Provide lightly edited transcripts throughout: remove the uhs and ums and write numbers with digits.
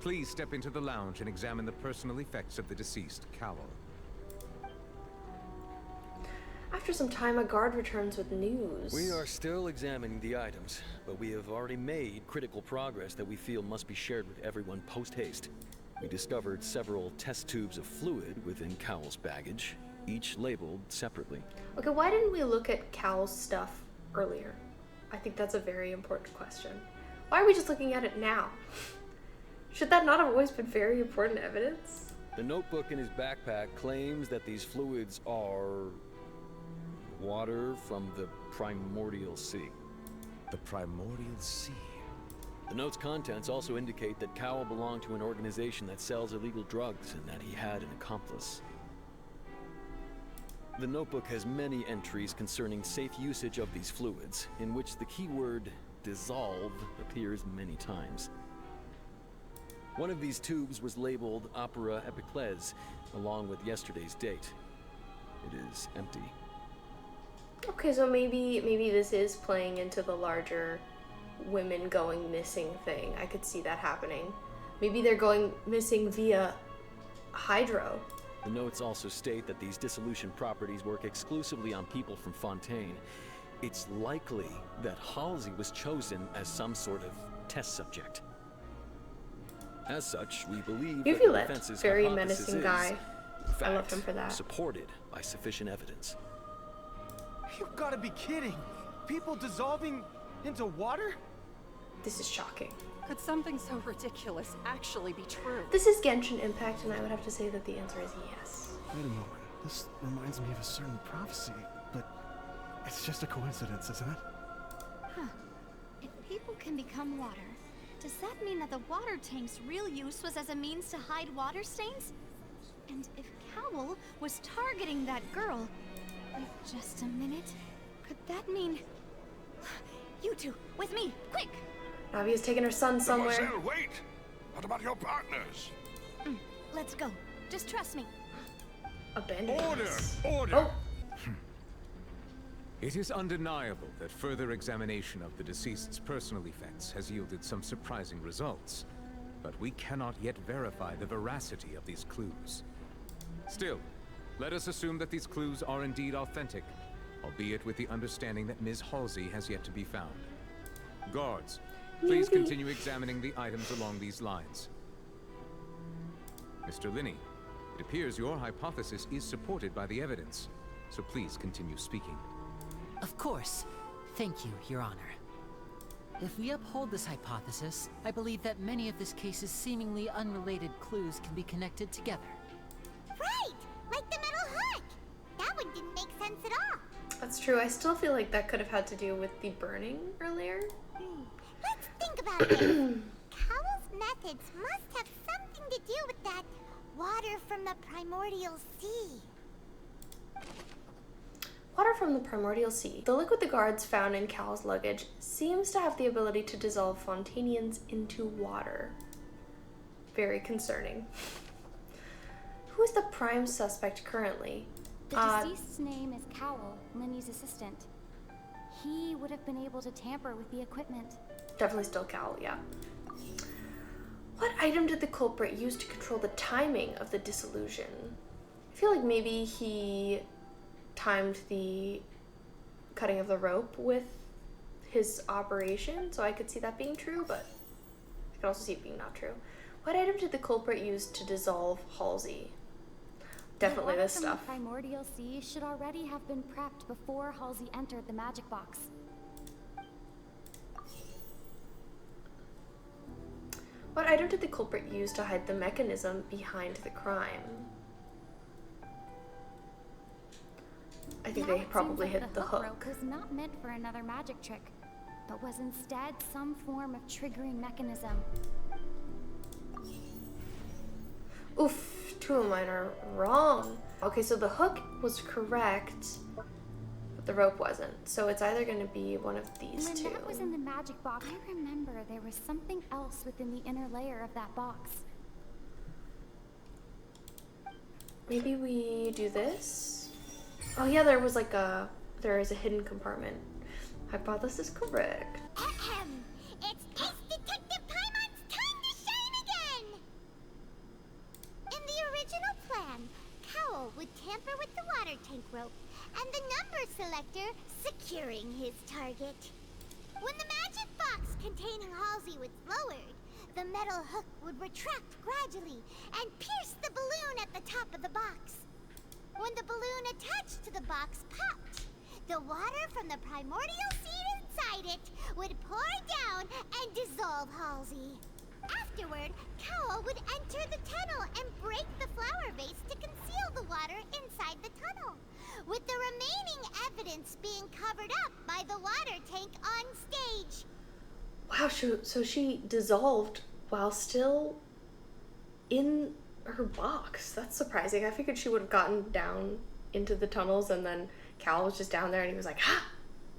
Please step into the lounge and examine the personal effects of the deceased Cowell. After some time, a guard returns with news. We are still examining the items, but we have already made critical progress that we feel must be shared with everyone post-haste. We discovered several test tubes of fluid within Cowell's baggage, each labeled separately. Okay, why didn't we look at Cowell's stuff earlier? I think that's a very important question. Why are we just looking at it now? Should that not have always been very important evidence? The notebook in his backpack claims that these fluids are water from the primordial sea. The primordial sea? The note's contents also indicate that Cowell belonged to an organization that sells illegal drugs and that he had an accomplice. The notebook has many entries concerning safe usage of these fluids, in which the keyword dissolve appears many times. One of these tubes was labeled Opera Epiclese, along with yesterday's date. It is empty. Okay, so maybe this is playing into the larger women going missing thing. I could see that happening. Maybe they're going missing via hydro. The notes also state that these dissolution properties work exclusively on people from Fontaine. It's likely that Halsey was chosen as some sort of test subject. As such, we believe that the defense's very hypothesis menacing is, guy. in fact, I love him for that. supported by sufficient evidence. You've got to be kidding! People dissolving into water? This is shocking. Could something so ridiculous actually be true? This is Genshin Impact, and I would have to say that the answer is yes. Wait a moment. This reminds me of a certain prophecy, but it's just a coincidence, isn't it? Huh. If people can become water, does that mean that the water tank's real use was as a means to hide water stains? And if Cowell was targeting that girl, wait just a minute, could that mean... You two, with me, quick! Navia's taking her son somewhere. Mademoiselle, wait! What about your partners? Let's go. Just trust me. Abandoned. Order! Oh, It is undeniable that further examination of the deceased's personal effects has yielded some surprising results, but we cannot yet verify the veracity of these clues. Still, let us assume that these clues are indeed authentic, albeit with the understanding that Ms. Halsey has yet to be found. Guards, please continue examining the items along these lines. Mr. Lyney, it appears your hypothesis is supported by the evidence, so please continue speaking. Of course. Thank you, Your Honor. If we uphold this hypothesis, I believe that many of this case's seemingly unrelated clues can be connected together. Right! Like the metal hook! That one didn't make sense at all. that's true. I still feel like that could have had to do with the burning earlier. Let's think about this. Cowell's methods must have something to do with that water from the primordial sea. Water from the primordial sea. The liquid the guards found in Cowell's luggage seems to have the ability to dissolve Fontanians into water. Very concerning. Who is the prime suspect currently? The deceased's name is Cowell, Lyney's assistant. He would have been able to tamper with the equipment. Definitely still Cowell, yeah. What item did the culprit use to control the timing of the dissolution? I feel like maybe he timed the cutting of the rope with his operation, so I could see that being true, but I could also see it being not true. What item did the culprit use to dissolve Halsey? Definitely this stuff. The primordial sea should already have been prepped before Halsey entered the magic box. What item did the culprit use to hide the mechanism behind the crime? I think they probably hit the hook. Rope was not meant for another magic trick, but was instead some form of triggering mechanism. Oof, two of mine are wrong. Okay, so the hook was correct, but the rope wasn't. So it's either going to be one of these When two. that was in the magic box, I remember there was something else within the inner layer of that box. Maybe we do this? Oh yeah, there is a hidden compartment. Hypothesis correct. Ahem! It's Ace Detective Paimon's time to shine again! would tamper with the water tank rope, and the number selector securing his target. When the magic box containing Halsey was lowered, the metal hook would retract gradually and pierce the balloon at the top of the box. When the balloon attached to the box popped, the water from the primordial seed inside it would pour down and dissolve Halsey. Afterward, Cowl would enter the tunnel and break the flower vase to conceal the water inside the tunnel, with the remaining evidence being covered up by the water tank on stage. Wow, so she dissolved while still in her box. That's surprising. I figured she would have gotten down into the tunnels and then Cal was just down there and he was like, ha!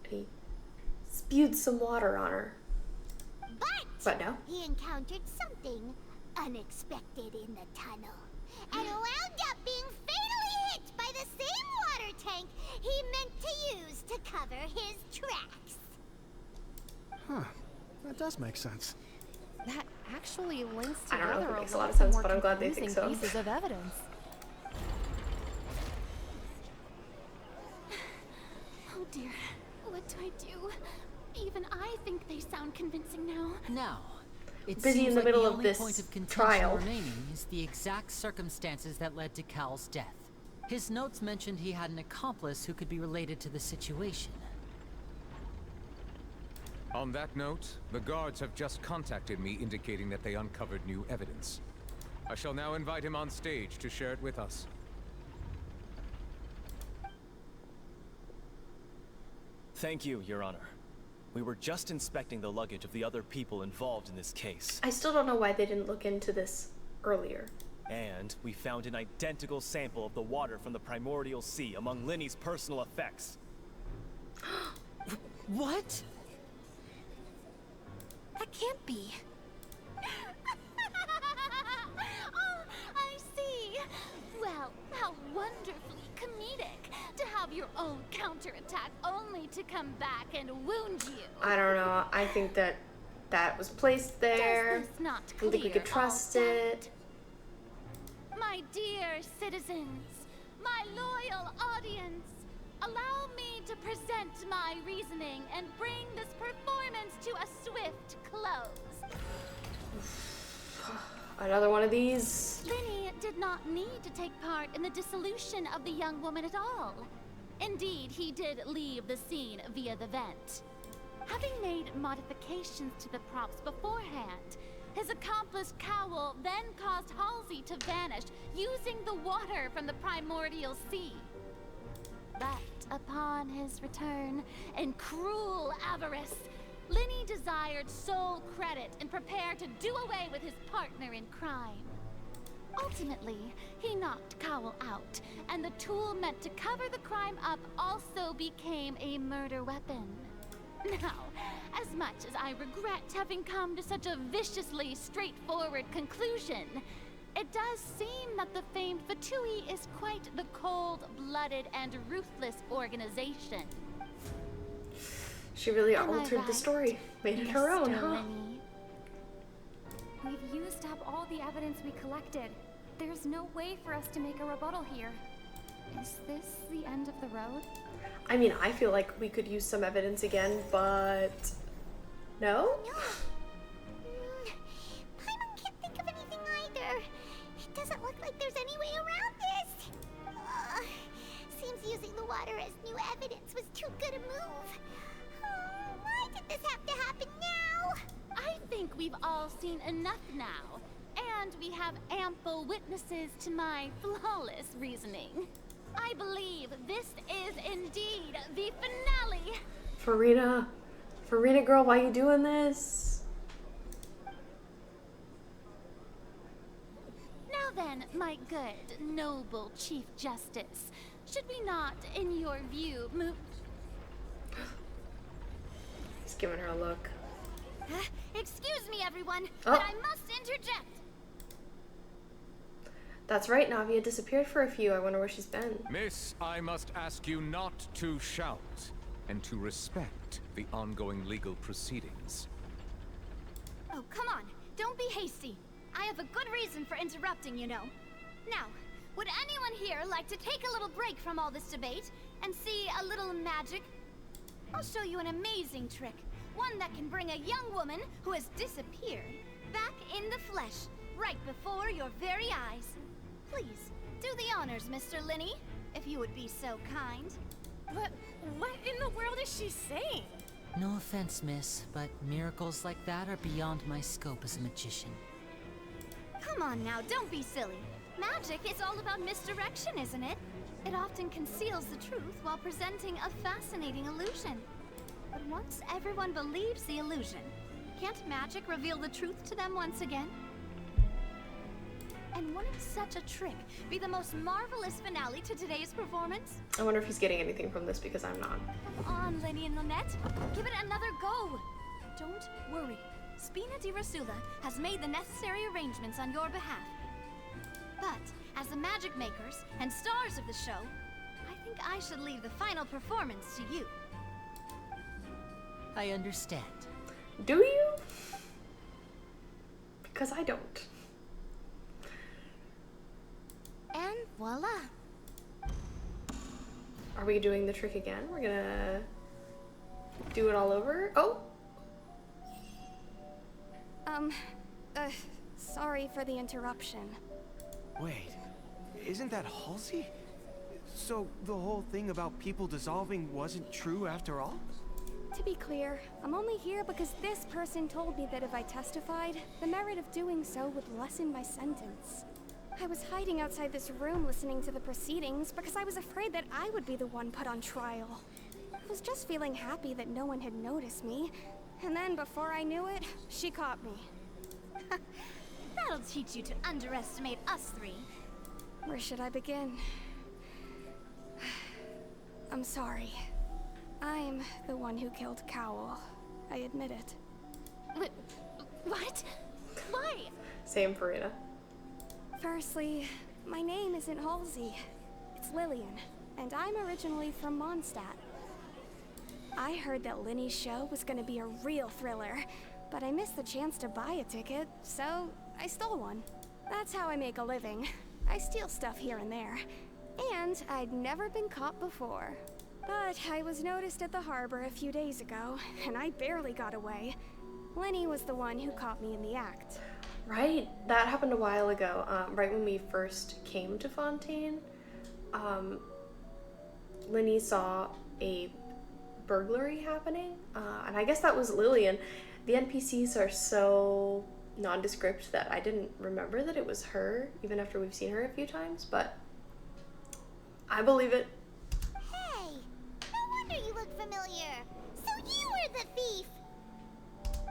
And he spewed some water on her. But no. He encountered something unexpected in the tunnel and wound up being fatally hit by the same water tank he meant to use to cover his tracks. Huh. That does make sense. That actually links I don't know if together it makes a a lot lot of sense, more but I'm glad they think confusing so. pieces of evidence. Oh dear, what do I do? Even I think they sound convincing now. Now, it Busy seems in the like middle the of only this point of contention trial. remaining is the exact circumstances that led to Cal's death. His notes mentioned he had an accomplice who could be related to the situation. On that note, the guards have just contacted me indicating that they uncovered new evidence. I shall now invite him on stage to share it with us. Thank you, Your Honor. We were just inspecting the luggage of the other people involved in this case. I still don't know why they didn't look into this earlier. And we found an identical sample of the water from the primordial sea among Lyney's personal effects. What? That can't be. Oh, I see. Well, how wonderfully comedic to have your own counterattack only to come back and wound you. I don't know. I think that was placed there. Does this not I don't think we clear could trust all it. My dear citizens, my loyal audience, allow me to present my reasoning and bring this performance to a swift close. Another one of these. Lyney did not need to take part in the dissolution of the young woman at all. Indeed, he did leave the scene via the vent. Having made modifications to the props beforehand, his accomplice Cowl then caused Halsey to vanish using the water from the primordial sea. But upon his return, in cruel avarice, Lyney desired sole credit and prepared to do away with his partner in crime. Ultimately, he knocked Cowl out, and the tool meant to cover the crime up also became a murder weapon. Now, as much as I regret having come to such a viciously straightforward conclusion, it does seem that the famed Fatui is quite the cold-blooded and ruthless organization. She really Am I altered the right, story, made it her own, Mr. huh? Lyney? We've used up all the evidence we collected. There's no way for us to make a rebuttal here. Is this the end of the road? I mean, I feel like we could use some evidence again, but no? Paimon can't think of anything either. It doesn't look like there's any way around this. Seems using the water as new evidence was too good a move. Why did this have to happen now? I think we've all seen enough now, and we have ample witnesses to my flawless reasoning. I believe this is indeed the finale. Furina girl, why you doing this? Now then, my good, noble Chief Justice, should we not, in your view, move... He's giving her a look. Excuse me, everyone, Oh. but I must interject. That's right, Navia disappeared for a few. I wonder where she's been. Miss, I must ask you not to shout and to respect the ongoing legal proceedings. Oh, come on. Don't be hasty. I have a good reason for interrupting, you know. Now, would anyone here like to take a little break from all this debate and see a little magic? I'll show you an amazing trick. One that can bring a young woman who has disappeared back in the flesh, right before your very eyes. Please, do the honors, Mr. Lyney, if you would be so kind. But what in the world is she saying? No offense, miss, but miracles like that are beyond my scope as a magician. Come on now, don't be silly. Magic is all about misdirection, isn't it? It often conceals the truth while presenting a fascinating illusion. But once everyone believes the illusion, can't magic reveal the truth to them once again? And wouldn't such a trick be the most marvelous finale to today's performance? I wonder if he's getting anything from this because I'm not. Come on, Lyney and Lynette. Give it another go. Don't worry. Spina di Rasula has made the necessary arrangements on your behalf. But as the magic makers and stars of the show, I think I should leave the final performance to you. I understand. Do you? Because I don't. And voila. Are we doing the trick again? We're gonna do it all over? Oh! Sorry for the interruption. Wait, isn't that Halsey? So the whole thing about people dissolving wasn't true after all? To be clear, I'm only here because this person told me that if I testified, the merit of doing so would lessen my sentence. I was hiding outside this room listening to the proceedings because I was afraid that I would be the one put on trial. I was just feeling happy that no one had noticed me, and then before I knew it, she caught me. That'll teach you to underestimate us three. Where should I begin? I'm sorry. I'm the one who killed Cowl. I admit it. What? Why? Same, Furina. Firstly, my name isn't Halsey. It's Lillian, and I'm originally from Mondstadt. I heard that Lyney's show was gonna be a real thriller, but I missed the chance to buy a ticket, so I stole one. That's how I make a living. I steal stuff here and there. And I'd never been caught before. But I was noticed at the harbor a few days ago, and I barely got away. Lyney was the one who caught me in the act. Right, that happened a while ago, right when we first came to Fontaine. Lyney saw a burglary happening, and I guess that was Lillian. The NPCs are so nondescript that I didn't remember that it was her, even after we've seen her a few times, but I believe it. Hey, no wonder you look familiar. So you were the thief.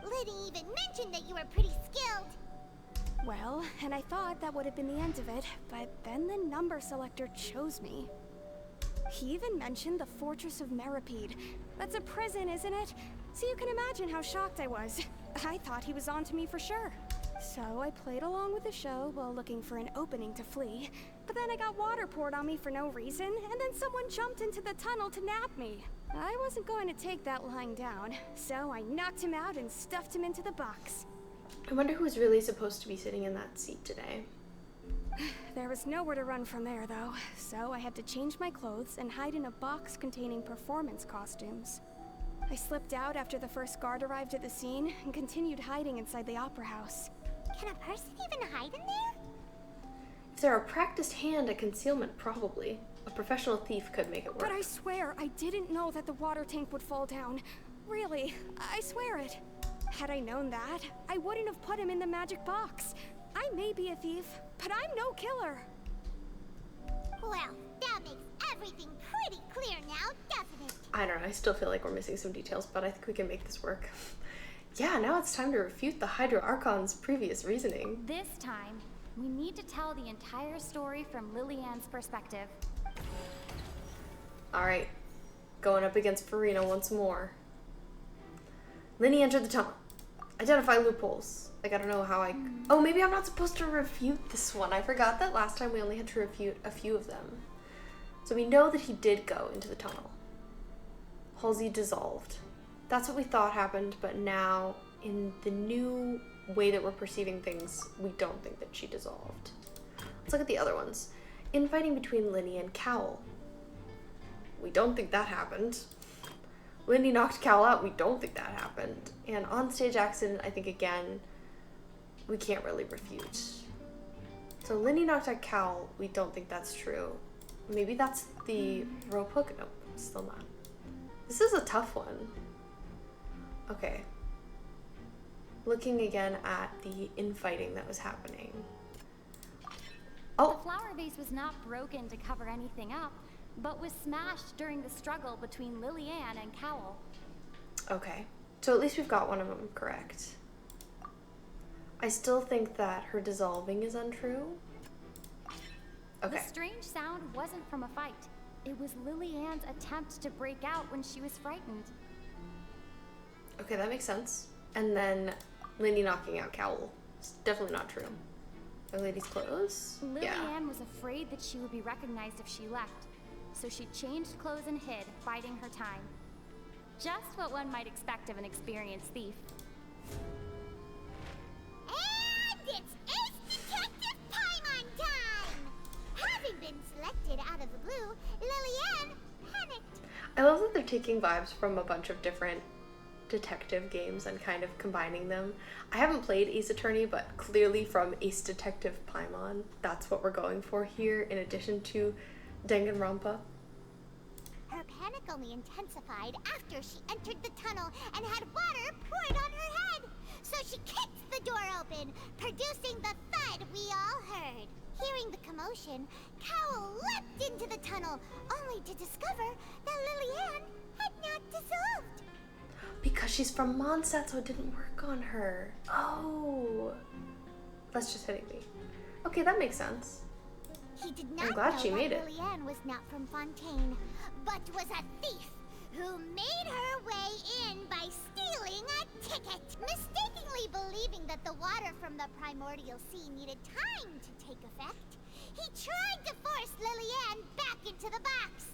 Lyney even mentioned that you were pretty skilled. Well, and I thought that would have been the end of it, but then the number selector chose me. He even mentioned the Fortress of Meripede. That's a prison, isn't it? So you can imagine how shocked I was. I thought he was onto me for sure. So I played along with the show while looking for an opening to flee, but then I got water poured on me for no reason, and then someone jumped into the tunnel to nab me. I wasn't going to take that lying down, so I knocked him out and stuffed him into the box. I wonder who's really supposed to be sitting in that seat today. There was nowhere to run from there, though, so I had to change my clothes and hide in a box containing performance costumes. I slipped out after the first guard arrived at the scene and continued hiding inside the opera house. Can a person even hide in there? If they're a practiced hand at concealment, probably. A professional thief could make it work. But I swear, I didn't know that the water tank would fall down. Really, I swear it. Had I known that, I wouldn't have put him in the magic box. I may be a thief, but I'm no killer. Well, that makes everything pretty clear now, doesn't it? I don't know, I still feel like we're missing some details, but I think we can make this work. Yeah, now it's time to refute the Hydra Archon's previous reasoning. This time, we need to tell the entire story from Lillian's perspective. Alright, going up against Furina once more. Lyney entered the tunnel. Identify loopholes. Like, I don't know how I... Oh, maybe I'm not supposed to refute this one. I forgot that last time we only had to refute a few of them. So we know that he did go into the tunnel. Halsey dissolved. That's what we thought happened, but now, in the new way that we're perceiving things, we don't think that she dissolved. Let's look at the other ones. Infighting between Lyney and Cowl. We don't think that happened. Lyney knocked Cowl out. We don't think that happened. And on-stage accident, I think, again, we can't really refute. So Lyney knocked out Cowl. We don't think that's true. Maybe that's the rope hook? No, still not. This is a tough one. Okay. Looking again at the infighting that was happening. Oh! The flower vase was not broken to cover anything up, but was smashed during the struggle between Lillian and Cowl. Okay. So at least we've got one of them correct. I still think that her dissolving is untrue. Okay. The strange sound wasn't from a fight. It was Lillian's attempt to break out when she was frightened. Okay, that makes sense. And then Lyney knocking out Cowl. It's definitely not true. Are ladies' clothes? Lillian was afraid that she would be recognized if she left, so she changed clothes and hid, biding her time. Just what one might expect of an experienced thief. And it's Ace Detective Paimon time! Having been selected out of the blue, Lillian panicked. I love that they're taking vibes from a bunch of different detective games and kind of combining them. I haven't played Ace Attorney, but clearly from Ace Detective Paimon, that's what we're going for here, in addition to Danganronpa. Her panic only intensified after she entered the tunnel and had water poured on her head. So she kicked the door open, producing the thud we all heard. Hearing the commotion, Cowl leapt into the tunnel, only to discover that Lillian had not dissolved. Because she's from Mondstadt, so it didn't work on her. Oh. That's just hitting me. Okay, that makes sense. He did not I'm glad know she made that it. Lillian was not from Fontaine, but was a thief who made her way in by stealing a ticket. Mistakenly believing that the water from the primordial sea needed time to take effect, he tried to force Lillian back into the box.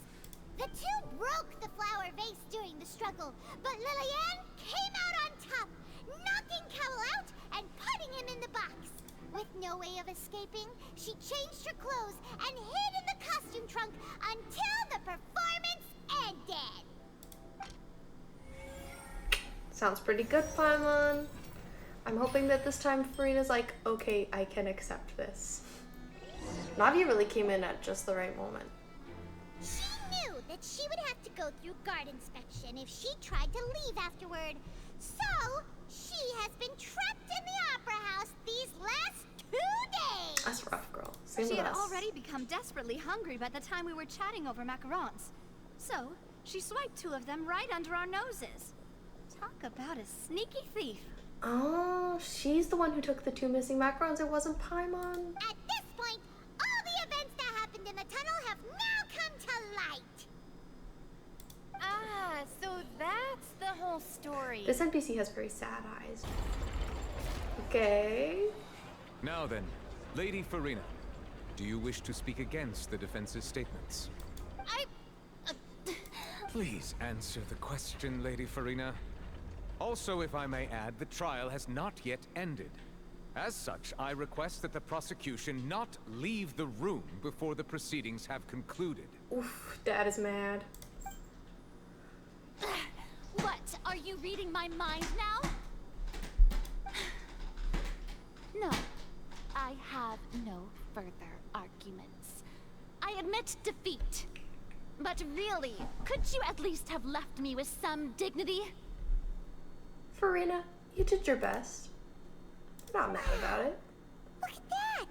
The two broke the flower vase during the struggle, but Lillian came out on top, knocking Cowl out and putting him in the box. With no way of escaping, she changed her clothes and hid in the costume trunk until the performance ended. Sounds pretty good, Paimon. I'm hoping that this time Furina's like, okay, I can accept this. Navi really came in at just the right moment. She knew that she would have to go through guard inspection if she tried to leave afterward. So, she has been trapped in the Opera House these last 2 days. That's rough, girl. Same She with had us. already become desperately hungry by the time we were chatting over macarons. So, she swiped 2 of them right under our noses. Talk about a sneaky thief. Oh, she's the one who took the 2 missing macarons. It wasn't Paimon. At this point, all the events that happened in the tunnel have now come to light. Ah, so that's the whole story. This NPC has very sad eyes. Okay. Now then, Lady Furina, do you wish to speak against the defense's statements? Please answer the question, Lady Furina. Also, if I may add, the trial has not yet ended. As such, I request that the prosecution not leave the room before the proceedings have concluded. Oof, Dad is mad. What? Are you reading my mind now? No. I have no further arguments. I admit defeat. But really, could you at least have left me with some dignity? Furina, you did your best. I'm not mad about it. Look at that!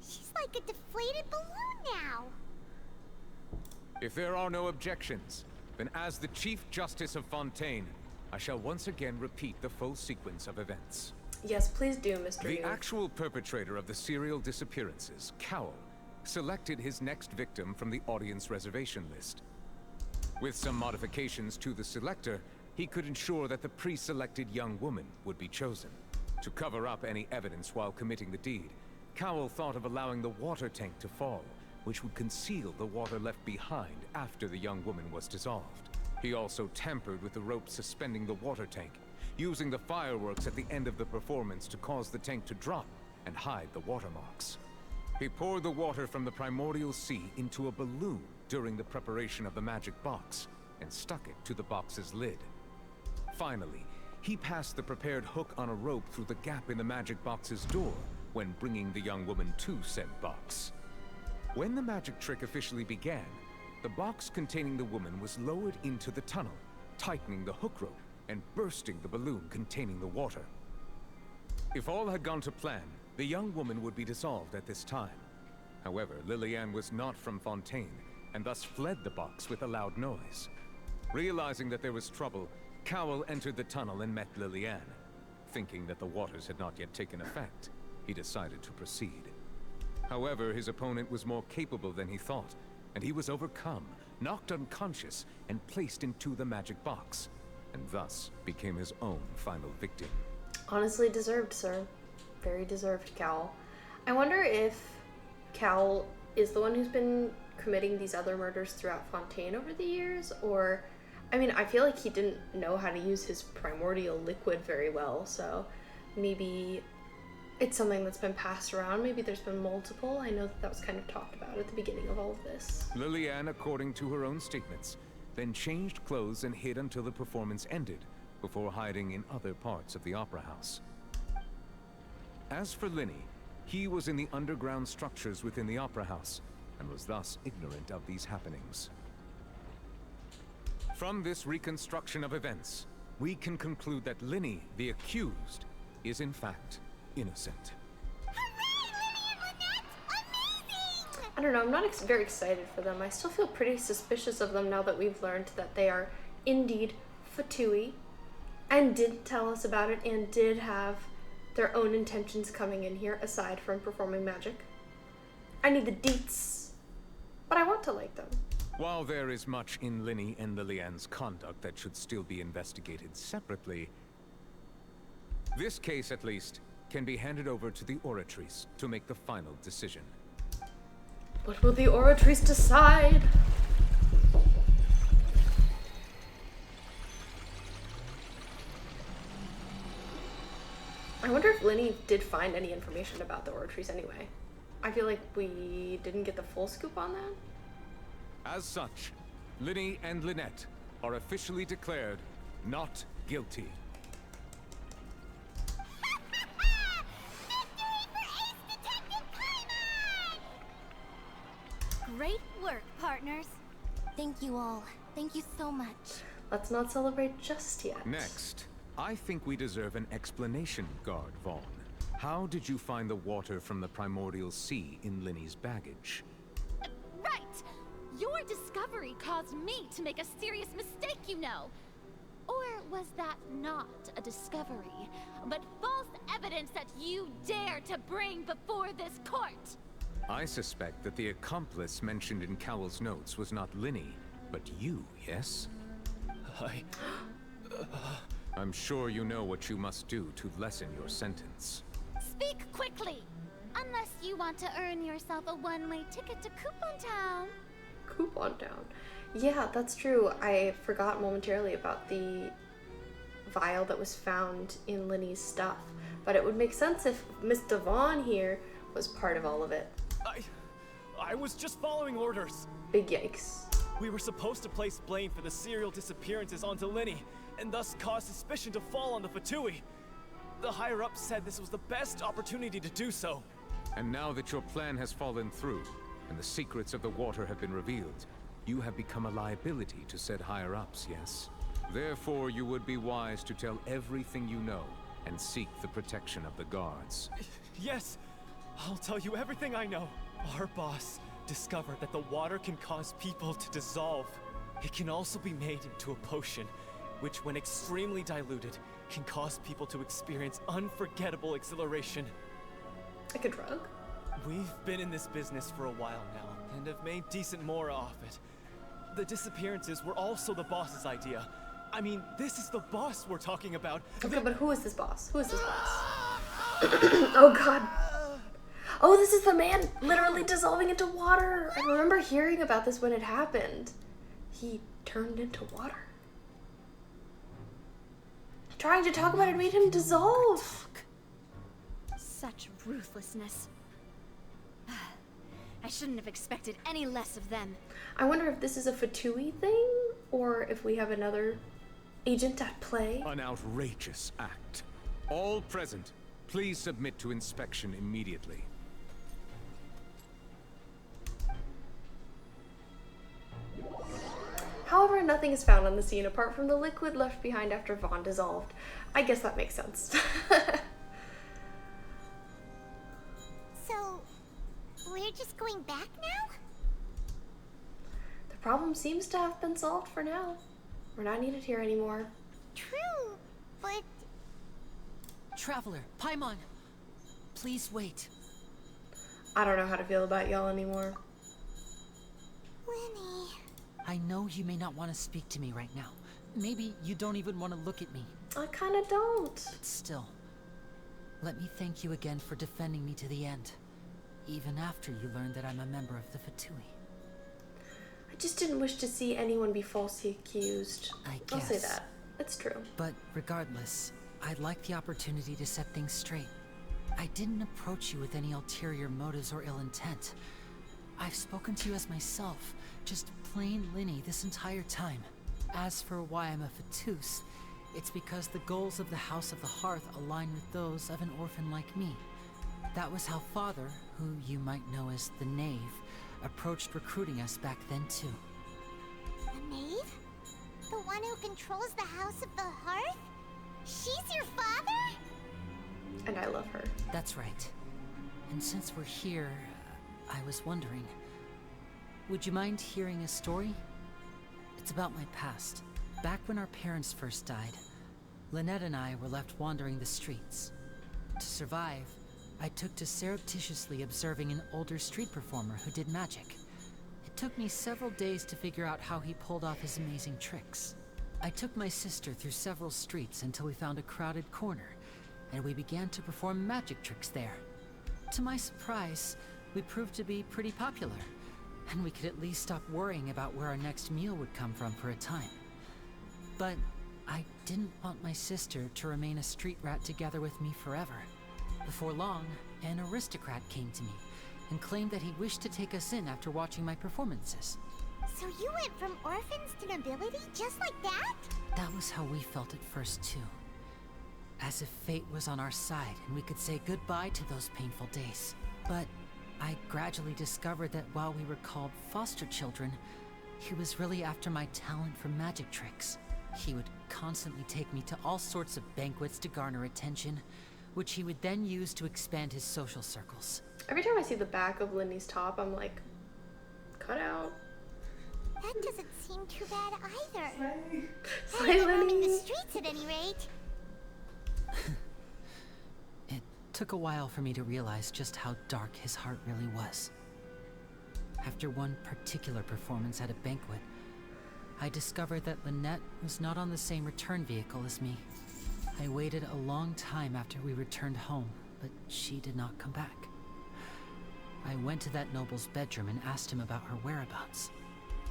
She's like a deflated balloon now. If there are no objections, then as the Chief Justice of Fontaine, I shall once again repeat the full sequence of events. Yes, please do, Mr. The Yu. actual perpetrator of the serial disappearances, Cowl, selected his next victim from the audience reservation list. With some modifications to the selector, he could ensure that the pre-selected young woman would be chosen. To cover up any evidence while committing the deed, Cowl thought of allowing the water tank to fall, which would conceal the water left behind after the young woman was dissolved. He also tampered with the rope suspending the water tank, using the fireworks at the end of the performance to cause the tank to drop and hide the watermarks. He poured the water from the primordial sea into a balloon during the preparation of the magic box, and stuck it to the box's lid. Finally, he passed the prepared hook on a rope through the gap in the magic box's door when bringing the young woman to said box. When the magic trick officially began, the box containing the woman was lowered into the tunnel, tightening the hook rope and bursting the balloon containing the water. If all had gone to plan, the young woman would be dissolved at this time. However, Lillian was not from Fontaine, and thus fled the box with a loud noise. Realizing that there was trouble, Cowell entered the tunnel and met Lillian. Thinking that the waters had not yet taken effect, he decided to proceed. However, his opponent was more capable than he thought, and he was overcome, knocked unconscious, and placed into the magic box, and thus became his own final victim. Honestly deserved, sir. Very deserved, Cowell. I wonder if Cowell is the one who's been committing these other murders throughout Fontaine over the years, or... I mean, I feel like he didn't know how to use his primordial liquid very well, so maybe it's something that's been passed around. Maybe there's been multiple. I know that that was kind of talked about at the beginning of all of this. Lillian, according to her own statements, then changed clothes and hid until the performance ended, before hiding in other parts of the opera house. As for Lyney, he was in the underground structures within the opera house, and was thus ignorant of these happenings. From this reconstruction of events, we can conclude that Lyney, the accused, is in fact innocent. I don't know, I'm not very excited for them. I still feel pretty suspicious of them now that we've learned that they are indeed Fatui, and did tell us about it, and did have their own intentions coming in here, aside from performing magic. I need the deets, but I want to like them. While there is much in Lyney and Lillian's conduct that should still be investigated separately, this case, at least, can be handed over to the Oratrice to make the final decision. What will the Oratrice decide? I wonder if Lyney did find any information about the Oratrice anyway. I feel like we didn't get the full scoop on that. As such, Lyney and Lynette are officially declared not guilty. Great work, partners. Thank you all. Thank you so much. Let's not celebrate just yet. Next, I think we deserve an explanation, Guard Vaughn. How did you find the water from the primordial sea in Lyney's baggage? Right! Your discovery caused me to make a serious mistake, you know. Or was that not a discovery, but false evidence that you dare to bring before this court? I suspect that the accomplice mentioned in Cowell's notes was not Lyney, but you, yes? I'm sure you know what you must do to lessen your sentence. Speak quickly! Unless you want to earn yourself a one-way ticket to Coupon Town. Coupon Town. Yeah, that's true. I forgot momentarily about the vial that was found in Lyney's stuff. But it would make sense if Miss Devon here was part of all of it. I was just following orders. Big yikes. We were supposed to place blame for the serial disappearances onto Lyney, and thus cause suspicion to fall on the Fatui. The higher-ups said this was the best opportunity to do so. And now that your plan has fallen through, and the secrets of the water have been revealed, you have become a liability to said higher-ups, yes? Therefore, you would be wise to tell everything you know, and seek the protection of the guards. Yes, I'll tell you everything I know. Our boss discovered that the water can cause people to dissolve. It can also be made into a potion, which when extremely diluted, can cause people to experience unforgettable exhilaration. Like a drug? We've been in this business for a while now, and have made decent more off it. The disappearances were also the boss's idea. I mean, this is the boss we're talking about. Okay, but who is this boss? Who is this boss? Oh god. Oh, this is the man literally dissolving into water. I remember hearing about this when it happened. He turned into water. Trying to talk about it made him dissolve. Such ruthlessness. I shouldn't have expected any less of them. I wonder if this is a Fatui thing, or if we have another agent at play. An outrageous act. All present, please submit to inspection immediately. However, nothing is found on the scene apart from the liquid left behind after Vaughn dissolved. I guess that makes sense. So, we're just going back now? The problem seems to have been solved for now. We're not needed here anymore. True, but... Traveler, Paimon, please wait. I don't know how to feel about y'all anymore. Lyney... I know you may not want to speak to me right now. Maybe you don't even want to look at me. I kinda don't. But still, let me thank you again for defending me to the end. Even after you learned that I'm a member of the Fatui. I just didn't wish to see anyone be falsely accused. I'll say that. It's true. But regardless, I'd like the opportunity to set things straight. I didn't approach you with any ulterior motives or ill intent. I've spoken to you as myself, just plain Lyney this entire time. As for why I'm a Fatus, it's because the goals of the House of the Hearth align with those of an orphan like me. That was how Father, who you might know as the Knave, approached recruiting us back then too. The Knave? The one who controls the House of the Hearth? She's your father? And I love her. That's right. And since we're here, I was wondering, would you mind hearing a story? It's about my past. Back when our parents first died, Lynette and I were left wandering the streets. To survive, I took to surreptitiously observing an older street performer who did magic. It took me several days to figure out how he pulled off his amazing tricks. I took my sister through several streets until we found a crowded corner, and we began to perform magic tricks there. To my surprise, we proved to be pretty popular, and we could at least stop worrying about where our next meal would come from for a time. But I didn't want my sister to remain a street rat together with me forever. Before long, an aristocrat came to me and claimed that he wished to take us in after watching my performances. So you went from orphans to nobility just like that? That was how we felt at first too. As if fate was on our side and we could say goodbye to those painful days. But I gradually discovered that while we were called foster children, he was really after my talent for magic tricks. He would constantly take me to all sorts of banquets to garner attention, which he would then use to expand his social circles. Every time I see the back of Lyney's top, I'm like, cut out. That doesn't seem too bad either. Slay roaming the Lyney. streets at any rate. It took a while for me to realize just how dark his heart really was. After one particular performance at a banquet, I discovered that Lynette was not on the same return vehicle as me. I waited a long time after we returned home, but she did not come back. I went to that noble's bedroom and asked him about her whereabouts.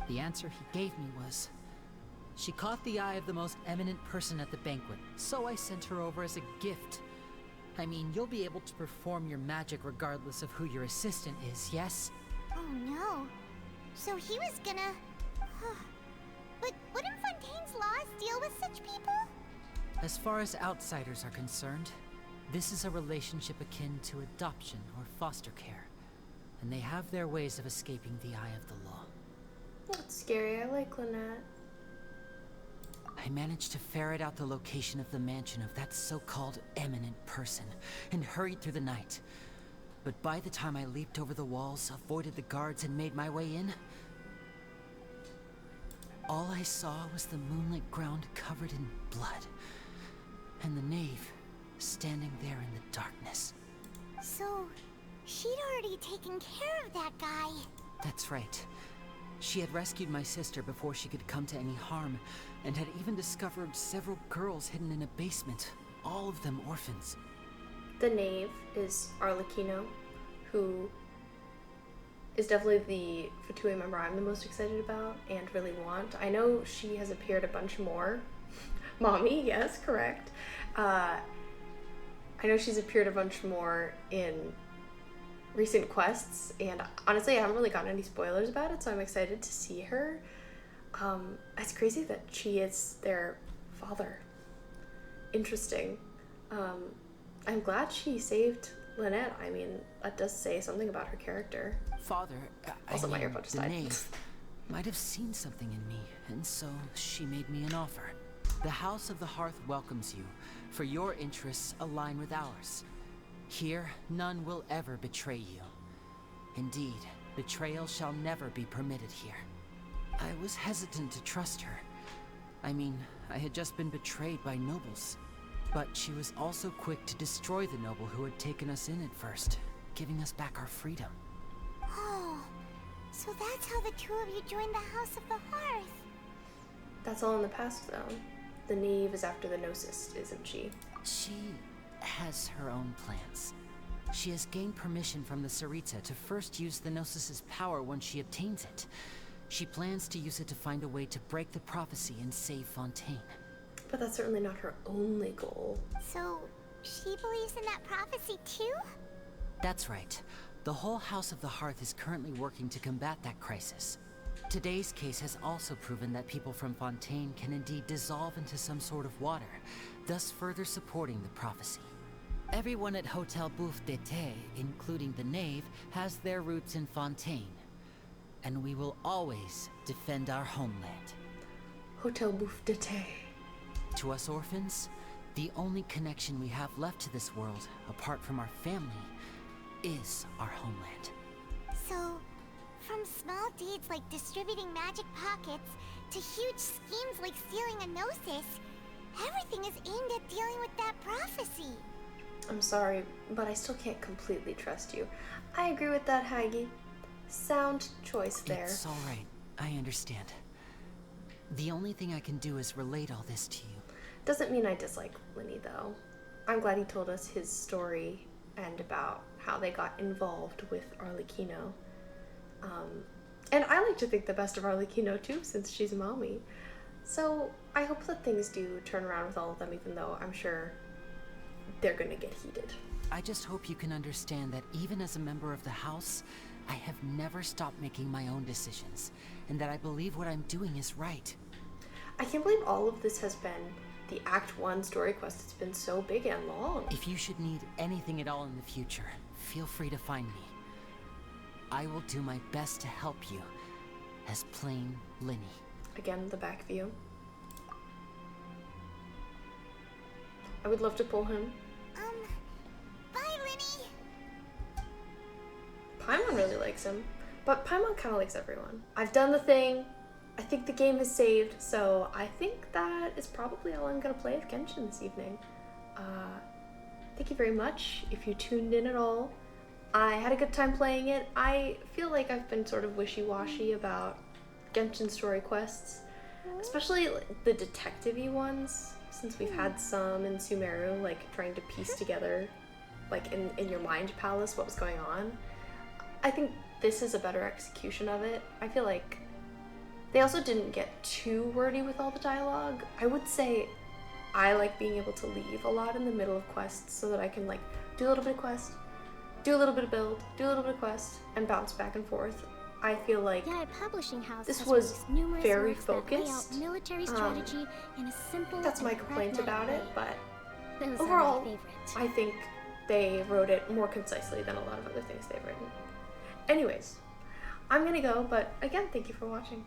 The answer he gave me was, she caught the eye of the most eminent person at the banquet, so I sent her over as a gift. I mean, you'll be able to perform your magic regardless of who your assistant is, yes? Oh no. So he was gonna... But wouldn't Fontaine's laws deal with such people? As far as outsiders are concerned, this is a relationship akin to adoption or foster care, and they have their ways of escaping the eye of the law. That's scary. I like Lynette. I managed to ferret out the location of the mansion of that so-called eminent person and hurried through the night. But by the time I leaped over the walls, avoided the guards, and made my way in, all I saw was the moonlit ground covered in blood, and the knave standing there in the darkness. So, she'd already taken care of that guy. That's right. She had rescued my sister before she could come to any harm, and had even discovered several girls hidden in a basement, all of them orphans. The knave is Arlecchino, who is definitely the Fatui member I'm the most excited about and really want. I know she has appeared a bunch more. Mommy, yes, correct. I know she's appeared a bunch more in recent quests, and honestly I haven't really gotten any spoilers about it, so I'm excited to see her. It's crazy that she is their father. Interesting. I'm glad she saved Lynette. I mean, that does say something about her character. Father, Also, my I mean, earbud just the died. knave might have seen something in me, and so she made me an offer. The House of the Hearth welcomes you, for your interests align with ours. Here, none will ever betray you. Indeed, betrayal shall never be permitted here. I was hesitant to trust her. I mean, I had just been betrayed by nobles. But she was also quick to destroy the noble who had taken us in at first, giving us back our freedom. Oh, so that's how the two of you joined the House of the Hearth. That's all in the past, though. The knave is after the Gnosis, isn't she? She has her own plans. She has gained permission from the Tsaritsa to first use the Gnosis's power once she obtains it. She plans to use it to find a way to break the prophecy and save Fontaine. But that's certainly not her only goal. So, she believes in that prophecy too? That's right. The whole House of the Hearth is currently working to combat that crisis. Today's case has also proven that people from Fontaine can indeed dissolve into some sort of water, thus further supporting the prophecy. Everyone at Hotel Bouffe d'été, including the knave, has their roots in Fontaine. And we will always defend our homeland. Hotel Bouffe d'été. To us orphans, the only connection we have left to this world, apart from our family, is our homeland. So, from small deeds like distributing magic pockets to huge schemes like stealing a Gnosis, everything is aimed at dealing with that prophecy. I'm sorry, but I still can't completely trust you. I agree with that, Haggy. Sound choice there. It's all right. I understand. The only thing I can do is relate all this to you. Doesn't mean I dislike Lyney, though. I'm glad he told us his story and about how they got involved with Arlecchino. And I like to think the best of Arlecchino too, since she's mommy. So I hope that things do turn around with all of them, even though I'm sure they're gonna get heated. I just hope you can understand that even as a member of the House, I have never stopped making my own decisions, and that I believe what I'm doing is right. I can't believe all of this has been the Act 1 story quest. It's been so big and long. If you should need anything at all in the future, feel free to find me. I will do my best to help you, as plain Lyney. Again, the back view. I would love to pull him. Bye, Lyney. Paimon really likes him, but Paimon kind of likes everyone. I've done the thing. I think the game has saved, so I think that is probably all I'm gonna play of Genshin this evening. Thank you very much if you tuned in at all. I had a good time playing it. I feel like I've been sort of wishy-washy about Genshin story quests, especially the detective-y ones, since we've had some in Sumeru, like trying to piece together, like in your mind palace, what was going on. I think this is a better execution of it. I feel like they also didn't get too wordy with all the dialogue. I would say I like being able to leave a lot in the middle of quests so that I can like do a little bit of quest, do a little bit of build, do a little bit of quest, and bounce back and forth. I feel like Publishing House this has was released numerous very works that lay out focused. military strategy in a simple That's my and complaint pragmatic about it, way. but Those overall, are my favorite. I think they wrote it more concisely than a lot of other things they've written. Anyways, I'm gonna go, but again, thank you for watching.